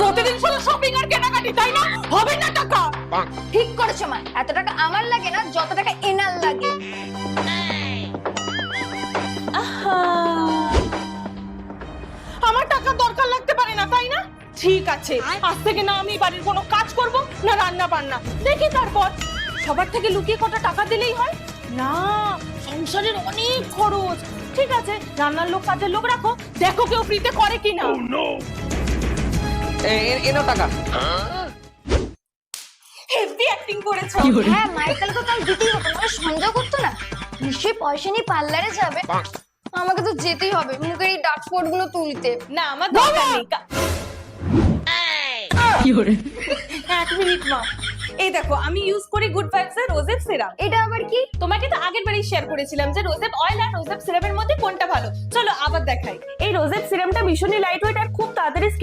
প্রতিদিন শুধু শপিং আর কেনাকাটি, তাই না? হবে না টাকা। ঠিক করেছো মা, এত টাকা আমার লাগে না যত টাকা এনার লাগে। আমার টাকা দরকার লাগতে পারে না, তাই না? ঠিক আছে, আজ থেকে না আমি বাড়ির কোনো কাজ করব না রান্না বান্না, দেখি তারপর সবার থেকে লুকিয়ে কত টাকা দিলেই হয়। না, সংসারের অনেক খরচ। ঠিক আছে, রান্নার লোক কাজের লোক রাখো, দেখো কেউ ফ্রিতে করে কিনা। এনো টাকা। হেভি অ্যাক্টিং করেছো। হ্যাঁ, মায়ের কালকে কাল দিতেই হতো, না সঞ্জয় করতো না। নিশ্চয়ই পয়সা নিয়ে পার্লারে যাবে, আমাকে তো যেতেই হবে মুখের এই ডার্ক স্পট গুলো তুলতে। না, আমার দরকার নেই। এক মিনিট মা, এই দেখো আমি ইউজ করি গুড ভাইবস এর রোজেপ সিরাম। এটা আবার কি? তোমাকে তো আগের বারই শেয়ার করেছিলাম যে রোজেপ অয়েল আর রোজেপ সিরামের মধ্যে কোনটা ভালো। চলো আবার দেখাই। এই রোজেপ সিরামটা ভীষণই লাইট ওয়েট আর খুব তাড়াতাড়ি